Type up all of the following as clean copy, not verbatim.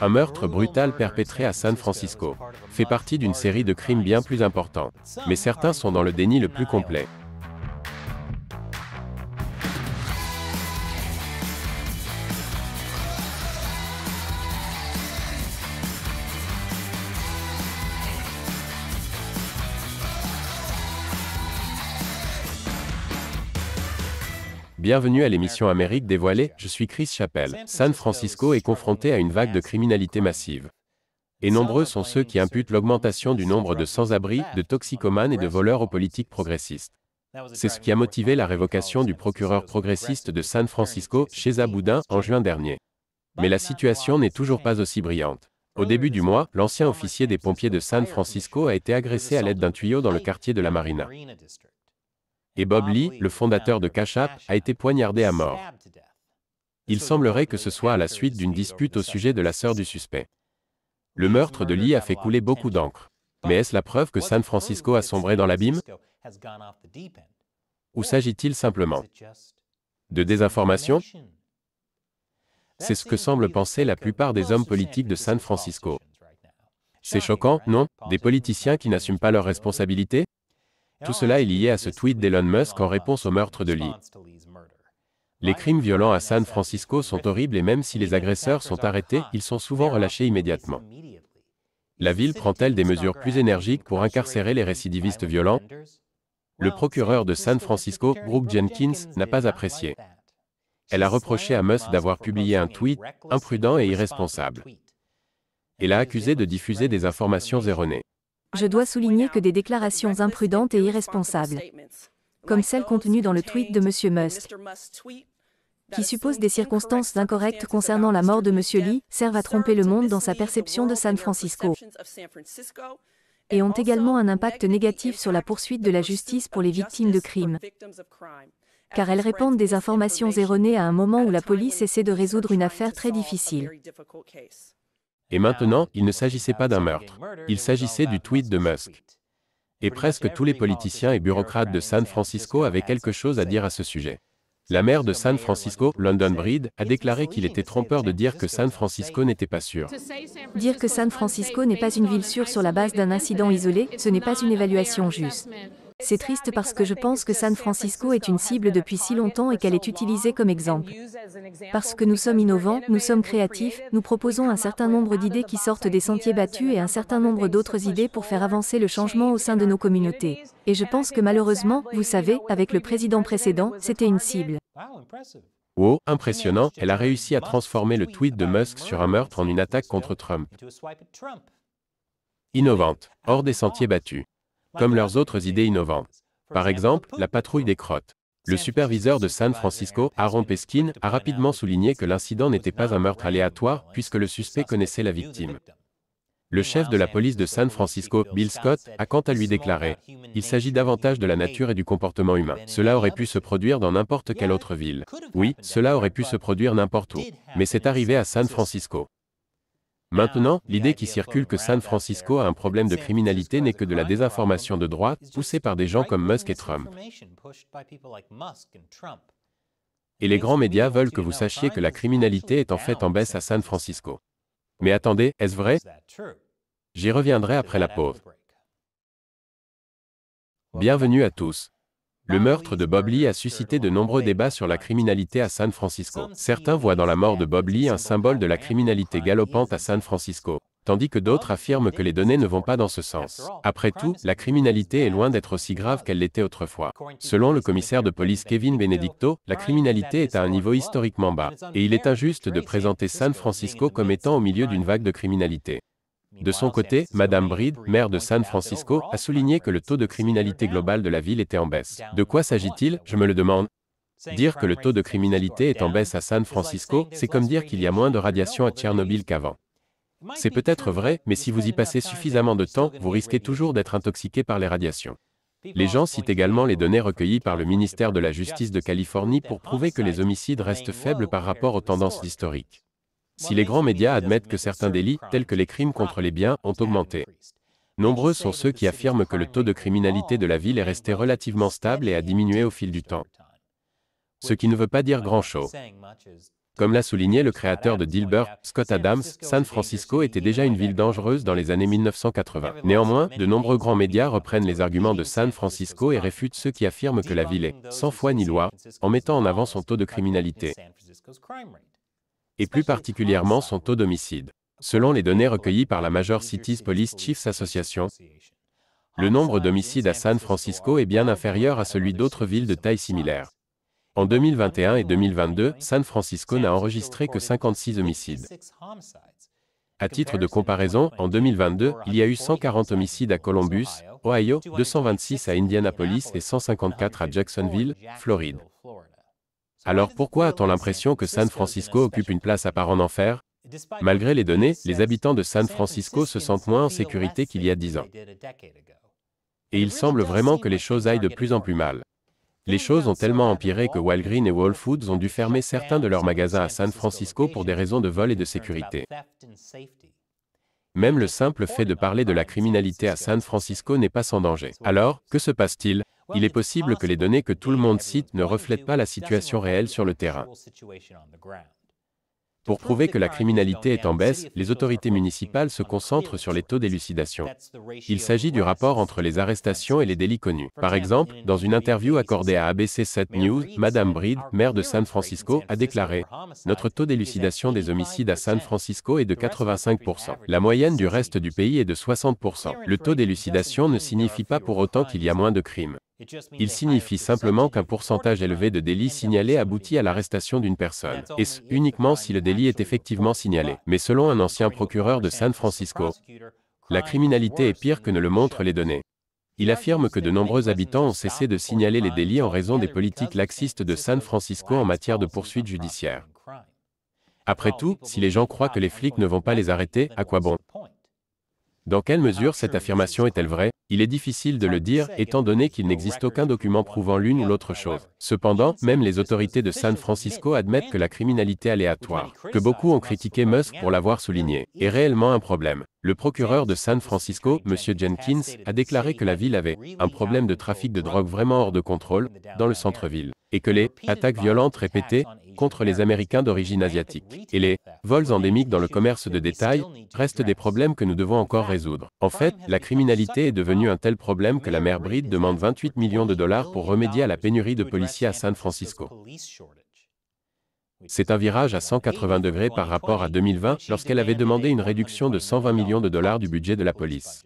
Un meurtre brutal perpétré à San Francisco fait partie d'une série de crimes bien plus importants, mais certains sont dans le déni le plus complet. Bienvenue à l'émission Amérique dévoilée, je suis Chris Chappell. San Francisco est confronté à une vague de criminalité massive. Et nombreux sont ceux qui imputent l'augmentation du nombre de sans-abri, de toxicomanes et de voleurs aux politiques progressistes. C'est ce qui a motivé la révocation du procureur progressiste de San Francisco, Chesa Boudin, en juin dernier. Mais la situation n'est toujours pas aussi brillante. Au début du mois, l'ancien officier des pompiers de San Francisco a été agressé à l'aide d'un tuyau dans le quartier de la Marina. Et Bob Lee, le fondateur de Cash App, a été poignardé à mort. Il semblerait que ce soit à la suite d'une dispute au sujet de la sœur du suspect. Le meurtre de Lee a fait couler beaucoup d'encre. Mais est-ce la preuve que San Francisco a sombré dans l'abîme? Ou s'agit-il simplement de désinformation? C'est ce que semblent penser la plupart des hommes politiques de San Francisco. C'est choquant, non? Des politiciens qui n'assument pas leurs responsabilités? Tout cela est lié à ce tweet d'Elon Musk en réponse au meurtre de Lee. Les crimes violents à San Francisco sont horribles et même si les agresseurs sont arrêtés, ils sont souvent relâchés immédiatement. La ville prend-elle des mesures plus énergiques pour incarcérer les récidivistes violents? Le procureur de San Francisco, Brooke Jenkins, n'a pas apprécié. Elle a reproché à Musk d'avoir publié un tweet imprudent et irresponsable. Et l'a accusé de diffuser des informations erronées. Je dois souligner que des déclarations imprudentes et irresponsables, comme celle contenue dans le tweet de M. Musk, qui suppose des circonstances incorrectes concernant la mort de M. Lee, servent à tromper le monde dans sa perception de San Francisco, et ont également un impact négatif sur la poursuite de la justice pour les victimes de crimes, car elles répandent des informations erronées à un moment où la police essaie de résoudre une affaire très difficile. Et maintenant, il ne s'agissait pas d'un meurtre. Il s'agissait du tweet de Musk. Et presque tous les politiciens et bureaucrates de San Francisco avaient quelque chose à dire à ce sujet. La maire de San Francisco, London Breed, a déclaré qu'il était trompeur de dire que San Francisco n'était pas sûr. Dire que San Francisco n'est pas une ville sûre sur la base d'un incident isolé, ce n'est pas une évaluation juste. C'est triste parce que je pense que San Francisco est une cible depuis si longtemps et qu'elle est utilisée comme exemple. Parce que nous sommes innovants, nous sommes créatifs, nous proposons un certain nombre d'idées qui sortent des sentiers battus et un certain nombre d'autres idées pour faire avancer le changement au sein de nos communautés. Et je pense que malheureusement, vous savez, avec le président précédent, c'était une cible. Wow, impressionnant, elle a réussi à transformer le tweet de Musk sur un meurtre en une attaque contre Trump. Innovante, hors des sentiers battus. Comme leurs autres idées innovantes. Par exemple, la patrouille des crottes. Le superviseur de San Francisco, Aaron Peskin, a rapidement souligné que l'incident n'était pas un meurtre aléatoire puisque le suspect connaissait la victime. Le chef de la police de San Francisco, Bill Scott, a quant à lui déclaré « Il s'agit davantage de la nature et du comportement humain. Cela aurait pu se produire dans n'importe quelle autre ville. Oui, cela aurait pu se produire n'importe où. Mais c'est arrivé à San Francisco. » Maintenant, l'idée qui circule que San Francisco a un problème de criminalité n'est que de la désinformation de droite, poussée par des gens comme Musk et Trump. Et les grands médias veulent que vous sachiez que la criminalité est en fait en baisse à San Francisco. Mais attendez, est-ce vrai? J'y reviendrai après la pause. Bienvenue à tous. Le meurtre de Bob Lee a suscité de nombreux débats sur la criminalité à San Francisco. Certains voient dans la mort de Bob Lee un symbole de la criminalité galopante à San Francisco, tandis que d'autres affirment que les données ne vont pas dans ce sens. Après tout, la criminalité est loin d'être aussi grave qu'elle l'était autrefois. Selon le commissaire de police Kevin Benedicto, la criminalité est à un niveau historiquement bas, et il est injuste de présenter San Francisco comme étant au milieu d'une vague de criminalité. De son côté, Madame Breed, maire de San Francisco, a souligné que le taux de criminalité global de la ville était en baisse. De quoi s'agit-il, je me le demande? Dire que le taux de criminalité est en baisse à San Francisco, c'est comme dire qu'il y a moins de radiation à Tchernobyl qu'avant. C'est peut-être vrai, mais si vous y passez suffisamment de temps, vous risquez toujours d'être intoxiqué par les radiations. Les gens citent également les données recueillies par le ministère de la Justice de Californie pour prouver que les homicides restent faibles par rapport aux tendances historiques. Si les grands médias admettent que certains délits, tels que les crimes contre les biens, ont augmenté. Nombreux sont ceux qui affirment que le taux de criminalité de la ville est resté relativement stable et a diminué au fil du temps. Ce qui ne veut pas dire grand-chose. Comme l'a souligné le créateur de Dilbert, Scott Adams, San Francisco était déjà une ville dangereuse dans les années 1980. Néanmoins, de nombreux grands médias reprennent les arguments de San Francisco et réfutent ceux qui affirment que la ville est sans foi ni loi, en mettant en avant son taux de criminalité, et plus particulièrement son taux d'homicide. Selon les données recueillies par la Major Cities Police Chiefs Association, le nombre d'homicides à San Francisco est bien inférieur à celui d'autres villes de taille similaire. En 2021 et 2022, San Francisco n'a enregistré que 56 homicides. À titre de comparaison, en 2022, il y a eu 140 homicides à Columbus, Ohio, 226 à Indianapolis et 154 à Jacksonville, Floride. Alors pourquoi a-t-on l'impression que San Francisco occupe une place à part en enfer? Malgré les données, les habitants de San Francisco se sentent moins en sécurité qu'il y a 10 ans. Et il semble vraiment que les choses aillent de plus en plus mal. Les choses ont tellement empiré que Walgreens et Whole Foods ont dû fermer certains de leurs magasins à San Francisco pour des raisons de vol et de sécurité. Même le simple fait de parler de la criminalité à San Francisco n'est pas sans danger. Alors, que se passe-t-il? Il est possible que les données que tout le monde cite ne reflètent pas la situation réelle sur le terrain. Pour prouver que la criminalité est en baisse, les autorités municipales se concentrent sur les taux d'élucidation. Il s'agit du rapport entre les arrestations et les délits connus. Par exemple, dans une interview accordée à ABC 7 News, Madame Breed, maire de San Francisco, a déclaré « Notre taux d'élucidation des homicides à San Francisco est de 85%. La moyenne du reste du pays est de 60%. Le taux d'élucidation ne signifie pas pour autant qu'il y a moins de crimes. Il signifie simplement qu'un pourcentage élevé de délits signalés aboutit à l'arrestation d'une personne, et ce, uniquement si le délit est effectivement signalé. Mais selon un ancien procureur de San Francisco, la criminalité est pire que ne le montrent les données. Il affirme que de nombreux habitants ont cessé de signaler les délits en raison des politiques laxistes de San Francisco en matière de poursuites judiciaires. Après tout, si les gens croient que les flics ne vont pas les arrêter, à quoi bon? Dans quelle mesure cette affirmation est-elle vraie? Il est difficile de le dire, étant donné qu'il n'existe aucun document prouvant l'une ou l'autre chose. Cependant, même les autorités de San Francisco admettent que la criminalité aléatoire, que beaucoup ont critiqué Musk pour l'avoir souligné, est réellement un problème. Le procureur de San Francisco, M. Jenkins, a déclaré que la ville avait un problème de trafic de drogue vraiment hors de contrôle, dans le centre-ville, et que les attaques violentes répétées contre les Américains d'origine asiatique et les vols endémiques dans le commerce de détail restent des problèmes que nous devons encore résoudre. En fait, la criminalité est devenue un tel problème que la maire Breed demande 28 millions de dollars pour remédier à la pénurie de policiers à San Francisco. C'est un virage à 180 degrés par rapport à 2020, lorsqu'elle avait demandé une réduction de 120 millions de dollars du budget de la police.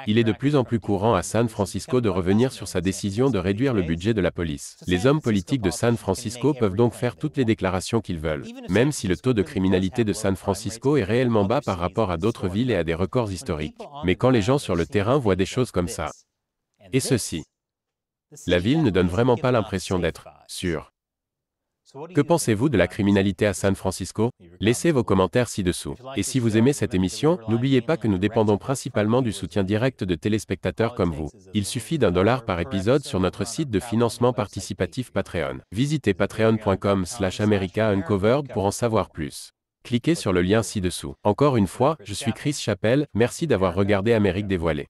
Il est de plus en plus courant à San Francisco de revenir sur sa décision de réduire le budget de la police. Les hommes politiques de San Francisco peuvent donc faire toutes les déclarations qu'ils veulent, même si le taux de criminalité de San Francisco est réellement bas par rapport à d'autres villes et à des records historiques. Mais quand les gens sur le terrain voient des choses comme ça, et ceci, la ville ne donne vraiment pas l'impression d'être sûre. Que pensez-vous de la criminalité à San Francisco? Laissez vos commentaires ci-dessous. Et si vous aimez cette émission, n'oubliez pas que nous dépendons principalement du soutien direct de téléspectateurs comme vous. Il suffit $1 par épisode sur notre site de financement participatif Patreon. Visitez patreon.com/americauncovered pour en savoir plus. Cliquez sur le lien ci-dessous. Encore une fois, je suis Chris Chappell, merci d'avoir regardé Amérique dévoilée.